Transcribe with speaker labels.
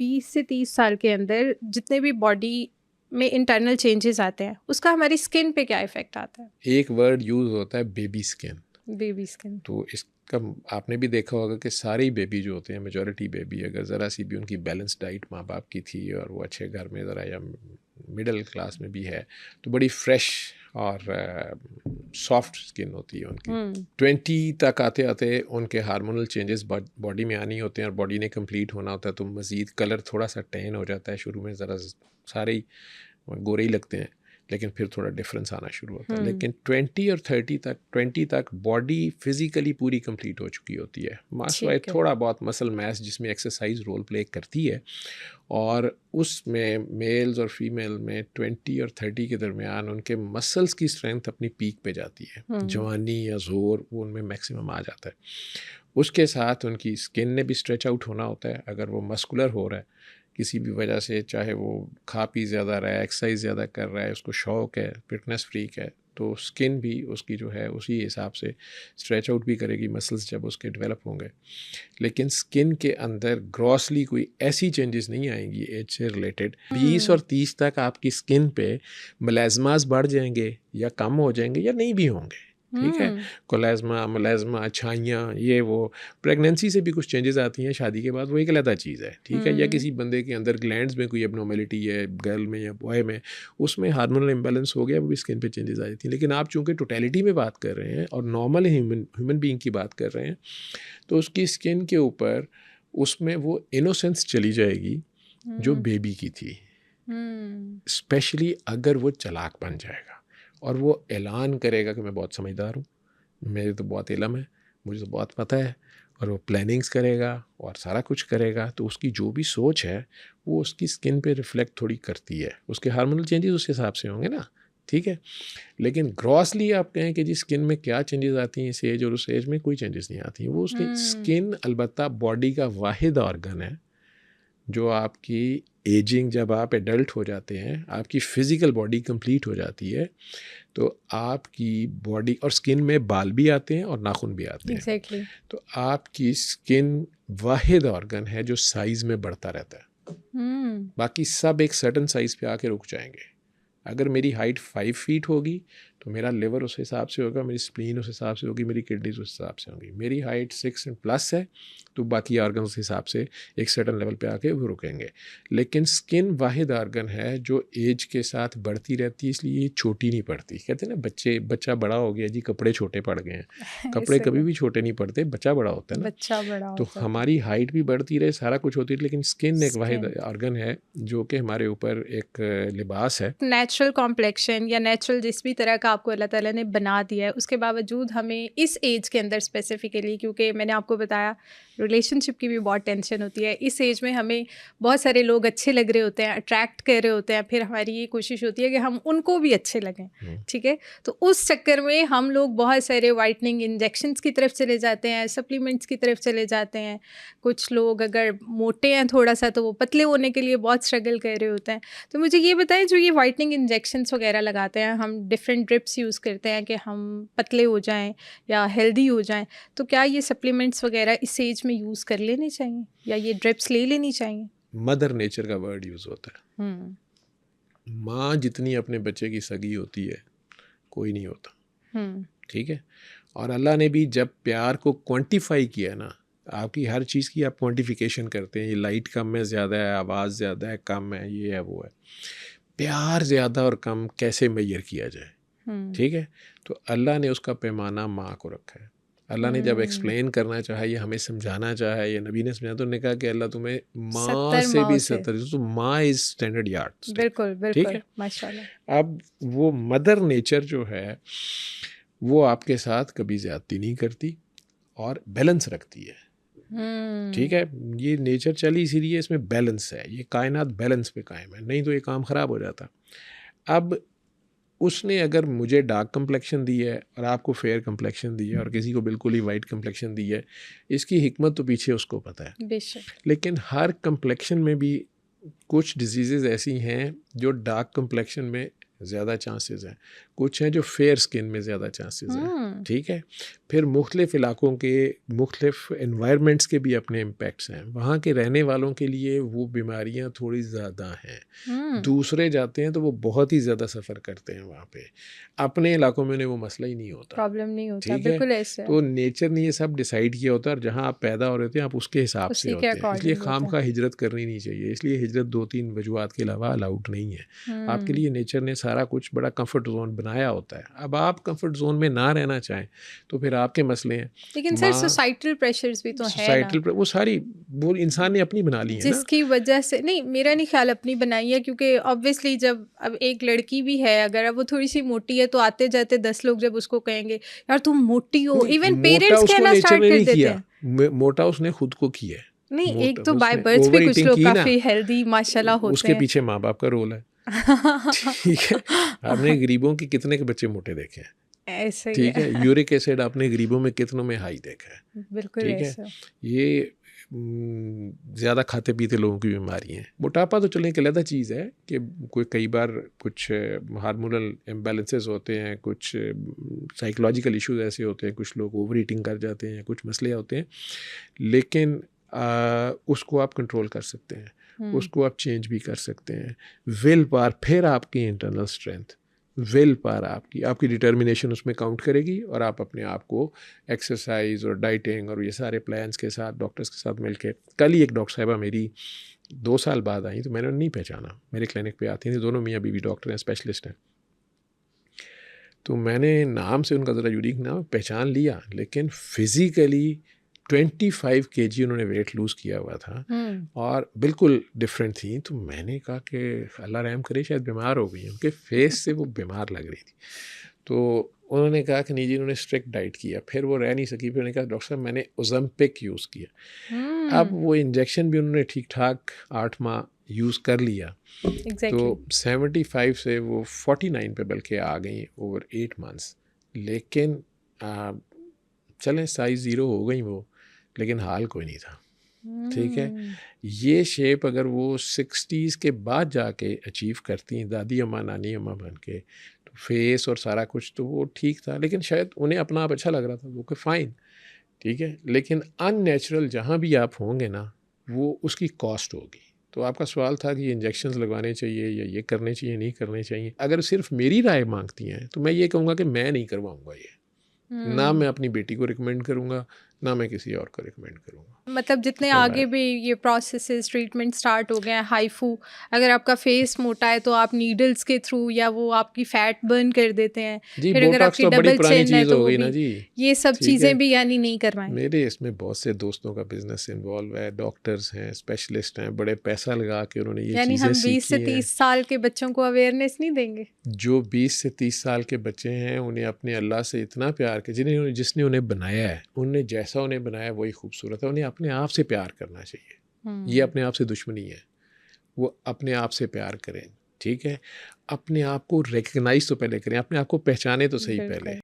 Speaker 1: 20 से 30 साल के अंदर जितने भी बॉडी में इंटरनल चेंजेस आते हैं उसका हमारी स्किन पे क्या इफेक्ट आता है?
Speaker 2: एक वर्ड यूज़ होता है बेबी स्किन।
Speaker 1: Baby skin.
Speaker 2: तो इसका आपने भी देखा होगा कि सारे ही बेबी जो होते हैं, मेजॉरिटी बेबी, अगर ज़रा सी भी उनकी बैलेंस डाइट माँ बाप की थी और वो अच्छे घर में ज़रा या मिडिल क्लास में भी है तो बड़ी फ्रेश और सॉफ्ट स्किन होती है उनकी। 20 तक आते आते उनके हार्मोनल चेंजेस बॉडी में आनी होते हैं और बॉडी ने कंप्लीट होना होता है, तो मज़ीद कलर थोड़ा सा टैन हो जाता है। शुरू में ज़रा सारे ही गोरे ही लगते हैं, लेकिन फिर थोड़ा डिफरेंस आना शुरू होता है। लेकिन 20 तक बॉडी फिजिकली पूरी कंप्लीट हो चुकी होती है। मास वाइज थोड़ा बहुत मसल मैस जिसमें एक्सरसाइज रोल प्ले करती है, और उसमें मेल्स और फीमेल में 20 और 30 के दरमियान उनके मसल्स की स्ट्रेंथ अपनी पीक पे जाती है। जवानी या जोर वो उनमें मैक्सिमम आ जाता है। उसके साथ उनकी स्किन ने भी स्ट्रेच आउट होना होता है। अगर वो मस्कुलर हो रहा है किसी भी वजह से, चाहे वो खा पी ज़्यादा रहा है, एक्सरसाइज ज़्यादा कर रहा है, उसको शौक़ है, फिटनेस फ्रीक है, तो स्किन भी उसकी जो है उसी हिसाब से स्ट्रेच आउट भी करेगी मसल्स जब उसके डेवलप होंगे। लेकिन स्किन के अंदर ग्रॉसली कोई ऐसी चेंजेस नहीं आएंगी एज से रिलेटेड। 20 और 30 तक आपकी स्किन पे मलाजमास बढ़ जाएंगे या कम हो जाएंगे या नहीं भी होंगे, ठीक है। कोलाजमा, मलाजमा, छाइयाँ, ये वो प्रेगनेंसी से भी कुछ चेंजेस आती हैं, शादी के बाद वो एक अलग चीज़ है, ठीक है। या किसी बंदे के अंदर ग्लैंड्स में कोई एबनॉर्मेलिटी है, गर्ल में या बॉय में, उसमें हार्मोनल इम्बैलेंस हो गया, वो भी स्किन पे चेंजेस आ जाती हैं। लेकिन आप चूँकि टोटलिटी में बात कर रहे हैं और नॉर्मल ह्यूमन बीइंग की बात कर रहे हैं, तो उसकी स्किन के ऊपर उसमें वो इनोसेंस चली जाएगी जो बेबी की थी। स्पेशली अगर वो चालाक बन जाएगा और वो ऐलान करेगा कि मैं बहुत समझदार हूँ, मेरे तो बहुत इल्म है, मुझे तो बहुत पता है, और वो प्लानिंग्स करेगा और सारा कुछ करेगा, तो उसकी जो भी सोच है वो उसकी स्किन पे रिफ्लेक्ट थोड़ी करती है। उसके हार्मोनल चेंजेस उस हिसाब से होंगे ना, ठीक है। लेकिन ग्रॉसली आप कहें कि जी स्किन में क्या चेंजेस आती हैं इस एज और उस एज में, कोई चेंजेस नहीं आती हैं। वो उसकी स्किन अलबत्ता बॉडी का वाहिद ऑर्गन है जो आपकी एजिंग, जब आप एडल्ट हो जाते हैं, आपकी फ़िज़िकल बॉडी कंप्लीट हो जाती है, तो आपकी बॉडी और स्किन में बाल भी आते हैं और नाखून भी आते हैं।
Speaker 1: Exactly.
Speaker 2: तो आपकी स्किन वाहिद ऑर्गन है जो साइज़ में बढ़ता रहता है। बाकी सब एक सर्टन साइज़ पे आके रुक जाएंगे। अगर मेरी हाइट 5 फीट होगी तो मेरा लिवर उस हिसाब से होगा, मेरी स्प्लीन उस हिसाब से होगी, मेरी किडनीज उस हिसाब से होंगी। मेरी हाइट 6 प्लस है तो बाकी ऑर्गन उस हिसाब से एक सर्टन लेवल पे आके वो रुकेंगे। लेकिन स्किन वाहिद ऑर्गन है जो एज के साथ बढ़ती रहती है, इसलिए ये छोटी नहीं पड़ती। कहते हैं ना बच्चा बड़ा हो गया जी, कपड़े छोटे पड़ गए हैं। कपड़े कभी भी छोटे नहीं पड़ते, बच्चा बड़ा होता है ना।
Speaker 1: बच्चा बड़ा
Speaker 2: तो
Speaker 1: होता है।
Speaker 2: हमारी हाइट भी बढ़ती रहे, सारा कुछ होती है, लेकिन स्किन एक वाहिद ऑर्गन है जो कि हमारे ऊपर एक लिबास है।
Speaker 1: नेचुरल कॉम्प्लेक्शन या नेचुरल जिस भी तरह का आपको अल्लाह ताला ने बना दिया है, उसके बावजूद हमें इस एज के अंदर स्पेसिफिकली, क्योंकि मैंने आपको बताया रिलेशनशिप की भी बहुत टेंशन होती है, इस एज में हमें बहुत सारे लोग अच्छे लग रहे होते हैं, अट्रैक्ट कर रहे होते हैं, फिर हमारी ये कोशिश होती है कि हम उनको भी अच्छे लगें, ठीक है। तो उस चक्कर में हम लोग बहुत सारे वाइटनिंग इंजेक्शंस की तरफ चले जाते हैं, सप्लीमेंट्स की तरफ चले जाते हैं। कुछ लोग अगर मोटे हैं थोड़ा सा तो वो पतले होने के लिए बहुत स्ट्रगल कर रहे होते हैं। तो मुझे ये बताएं, जो ये वाइटनिंग इंजेक्शंस वगैरह लगाते हैं, हम डिफरेंट ड्रिप्स यूज़ करते हैं कि हम पतले हो जाएं या हेल्दी हो जाएं, तो क्या ये सप्लीमेंट्स वगैरह इस एज में यूज़ कर लेने चाहिए या ये ड्रिप्स ले लेनी चाहिए?
Speaker 2: मदर नेचर का वर्ड यूज़ होता है। माँ जितनी अपने बच्चे की सगी होती है कोई नहीं होता, ठीक है। और अल्लाह ने भी जब प्यार को क्वांटिफाई किया ना, आपकी हर चीज़ की आप क्वांटिफिकेशन करते हैं, ये लाइट कम है, ज़्यादा है, आवाज़ ज़्यादा है, कम है, ये है, वो है। प्यार ज़्यादा और कम कैसे मेजर किया जाए, ठीक है। तो अल्लाह ने उसका पैमाना माँ को रखा है। अल्लाह ने जब एक्सप्लेन करना चाहा, ये हमें समझाना चाहा, ये नबी ने समझाया, तो उन्होंने कहा कि अल्लाह तुम्हें माँ से भी 70, तो माँ इज़ स्टैंडर्ड यार्ड।
Speaker 1: बिल्कुल
Speaker 2: ठीक
Speaker 1: बिल्कुल,
Speaker 2: है।
Speaker 1: माशाल्लाह।
Speaker 2: अब वो मदर नेचर जो है वो आपके साथ कभी ज़्यादती नहीं करती और बैलेंस रखती है, ठीक है। ये नेचर चली इसीलिए, इसमें बैलेंस है, ये कायनात बैलेंस पे कायम है, नहीं तो ये काम ख़राब हो जाता। अब उसने अगर मुझे डार्क कम्प्लेक्शन दी है और आपको फेयर कम्प्लेक्शन दी है और किसी को बिल्कुल ही वाइट कम्प्लेक्शन दी है, इसकी हिकमत तो पीछे उसको पता है
Speaker 1: बेशक।
Speaker 2: लेकिन हर कम्प्लेक्शन में भी कुछ डिजीज़ेज़ ऐसी हैं जो डार्क कम्प्लेक्शन में ज़्यादा चांसेस हैं, कुछ हैं जो फेयर स्किन में ज़्यादा चांसेस हैं,
Speaker 1: हम्म।
Speaker 2: ठीक है। फिर मुख्तलिफ़ इलाकों के मुख्तलिफ़ एनवायरनमेंट्स के भी अपने इम्पेक्ट्स हैं। वहाँ के रहने वालों के लिए वो बीमारियाँ थोड़ी ज़्यादा हैं,
Speaker 1: हम्म।
Speaker 2: दूसरे जाते हैं तो वो बहुत ही ज़्यादा सफ़र करते हैं वहाँ पे। अपने इलाकों में उन्हें वो मसला ही नहीं होता,
Speaker 1: प्रॉब्लम नहीं होता,
Speaker 2: ठीक है।
Speaker 1: बिल्कुल ऐसे है,
Speaker 2: तो नेचर ने ये सब डिसाइड किया होता है और जहाँ आप पैदा हो रहे होते हैं आप उसके हिसाब से
Speaker 1: उसी के
Speaker 2: होते हैं, इसलिए
Speaker 1: अकॉर्डिंग होता है।
Speaker 2: खामखा हिजरत करनी नहीं चाहिए। इसलिए हिजरत 2-3 वजूहात के अलावा अलाउड नहीं है। आपके
Speaker 1: हम्म।
Speaker 2: लिए नेचर ने सारा कुछ बड़ा कंफर्ट जोन बनाया होता है। अब आप कंफर्ट जोन में ना रहना चाहें तो फिर आपके मसले हैं।
Speaker 1: लेकिन सर
Speaker 2: माँ
Speaker 1: सोसाइटल प्रेशर्स भी तो है ना,
Speaker 2: सोसाइटल वो सारी वो इंसान ने अपनी बना ली है ना।
Speaker 1: जिसकी वजह से, नहीं मेरा नहीं ख्याल अपनी बनाई है, क्योंकि ऑब्वियसली जब अब एक लड़की भी है, अगर अब वो थोड़ी सी मोटी है तो आते जाते 10 लोग जब उसको कहेंगे यार तुम मोटी हो,
Speaker 2: नहीं,
Speaker 1: इवन
Speaker 2: मोटा
Speaker 1: पेरेंट्स
Speaker 2: उसको
Speaker 1: कहना
Speaker 2: नेचर
Speaker 1: स्टार्ट
Speaker 2: ने
Speaker 1: कर
Speaker 2: नहीं
Speaker 1: देते
Speaker 2: किया,
Speaker 1: हैं।
Speaker 2: मोटा उसने खुद को किया है।
Speaker 1: नहीं, एक
Speaker 2: मोटा
Speaker 1: तो बाय
Speaker 2: उसने
Speaker 1: बर्थ
Speaker 2: ओवर
Speaker 1: भी कुछ
Speaker 2: ईटिंग
Speaker 1: लोग
Speaker 2: की ना,
Speaker 1: काफी हेल्दी माशाल्लाह होते
Speaker 2: उसके
Speaker 1: हैं।
Speaker 2: पीछे माँ बाप का रोल है, ठीक है। आपने गरीबों के कितने के बच्चे मोटे देखे हैं,
Speaker 1: ऐसे ही
Speaker 2: ठीक
Speaker 1: है।
Speaker 2: है। यूरिक एसिड आपने गरीबों में कितनों में हाई देखा है,
Speaker 1: बिल्कुल
Speaker 2: ठीक है।
Speaker 1: ऐसा।
Speaker 2: ये ज़्यादा खाते पीते लोगों की बीमारी है। मोटापा तो चलें एक अलग चीज़ है कि कोई कई बार कुछ हार्मोनल इम्बैलेंसेस होते हैं, कुछ साइकोलॉजिकल इश्यूज ऐसे होते हैं, कुछ लोग ओवर ईटिंग कर जाते हैं, कुछ मसले होते हैं, लेकिन उसको आप कंट्रोल कर सकते हैं, उसको आप चेंज भी कर सकते हैं। विल पावर, फिर आपकी इंटरनल स्ट्रेंथ, विल पावर आपकी आपकी डिटर्मिनेशन उसमें काउंट करेगी और आप अपने आप को एक्सरसाइज और डाइटिंग और ये सारे प्लान्स के साथ डॉक्टर्स के साथ मिलके, कल ही एक डॉक्टर साहिबा मेरी 2 साल बाद आई तो मैंने उन्हें नहीं पहचाना, मेरे क्लिनिक पे आती थी, दोनों मियाँ बीवी डॉक्टर हैं, स्पेशलिस्ट हैं। तो मैंने नाम से उनका ज़रा यूनिक नाम पहचान लिया, लेकिन फिज़िकली 25 केजी उन्होंने वेट लूज़ किया हुआ था और बिल्कुल डिफरेंट थी। तो मैंने कहा कि अल्लाह रहम करे शायद बीमार हो गई हैं, उनके फेस से वो बीमार लग रही थी। तो उन्होंने कहा कि नहीं जी, उन्होंने स्ट्रिक्ट डाइट किया, फिर वो रह नहीं सकी, फिर उन्होंने कहा डॉक्टर साहब मैंने ओज़ेम्पिक यूज़ किया। अब वो इंजेक्शन भी उन्होंने ठीक ठाक 8 माह यूज़ कर लिया, तो
Speaker 1: एग्जैक्टली।
Speaker 2: 75 से वो 49 पे बल्कि आ गई ओवर 8 मंथ्स। लेकिन चलें साइज़ ज़ीरो हो गई वो, लेकिन हाल कोई नहीं था, ठीक है। ये शेप अगर वो 60s के बाद जाके अचीव करती हैं दादी अम्मा नानी अम्मा बन के, तो फेस और सारा कुछ तो वो ठीक था, लेकिन शायद उन्हें अपना आप अच्छा लग रहा था, वो कि फ़ाइन, ठीक है। लेकिन अननेचुरल जहाँ भी आप होंगे ना, वो उसकी कॉस्ट होगी। तो आपका सवाल था कि ये इंजेक्शंस लगवाने चाहिए या ये करने चाहिए, नहीं करने चाहिए। अगर सिर्फ मेरी राय मांगती हैं तो मैं ये कहूँगा कि मैं नहीं करवाऊँगा ये, ना मैं अपनी बेटी को रिकमेंड करूँगा, ना मैं किसी और को रिकमेंड करूँगा।
Speaker 1: मतलब जितने
Speaker 2: क्या
Speaker 1: आगे
Speaker 2: राय?
Speaker 1: भी ये प्रोसेसेस ट्रीटमेंट स्टार्ट हो गए हैं, हाइफू, अगर आपका फेस मोटा है तो आप नीडल्स के थ्रू या वो आपकी फैट बर्न कर देते हैं,
Speaker 2: जी,
Speaker 1: फिर अगर
Speaker 2: बोटॉक्स
Speaker 1: आपकी
Speaker 2: तो बड़ी
Speaker 1: डबल
Speaker 2: पुरानी
Speaker 1: चिन है
Speaker 2: चीज़
Speaker 1: तो
Speaker 2: हो
Speaker 1: वो
Speaker 2: गई ना
Speaker 1: भी,
Speaker 2: जी,
Speaker 1: ये सब
Speaker 2: ठीक है।
Speaker 1: चीज़ें भी यानी नहीं करवाएं।
Speaker 2: मेरे इसमें बहुत से दोस्तों का बिजनेस इन्वॉल्व है, डॉक्टर्स हैं, स्पेशलिस्ट हैं, बड़े पैसा लगा के उन्होंने ये
Speaker 1: यानी
Speaker 2: चीज़ें
Speaker 1: हम 20 से
Speaker 2: सीखी हैं।
Speaker 1: 30 साल के बच्चों को अवेयरनेस नहीं देंगे?
Speaker 2: जो 20 से 30 साल के बच्चे हैं उन्हें अपने अल्लाह से इतना प्यार कि जिसने उन्हें बनाया है, उन्हें जैसा उन्हें बनाया वही खूबसूरत है, उन्हें अपने आप से प्यार करना चाहिए। ये अपने आप से दुश्मनी है, वो अपने आप से प्यार करें, ठीक है। अपने आप को रिकग्नाइज तो पहले करें, अपने आप को पहचाने तो सही
Speaker 1: बिल्कुल।
Speaker 2: पहले।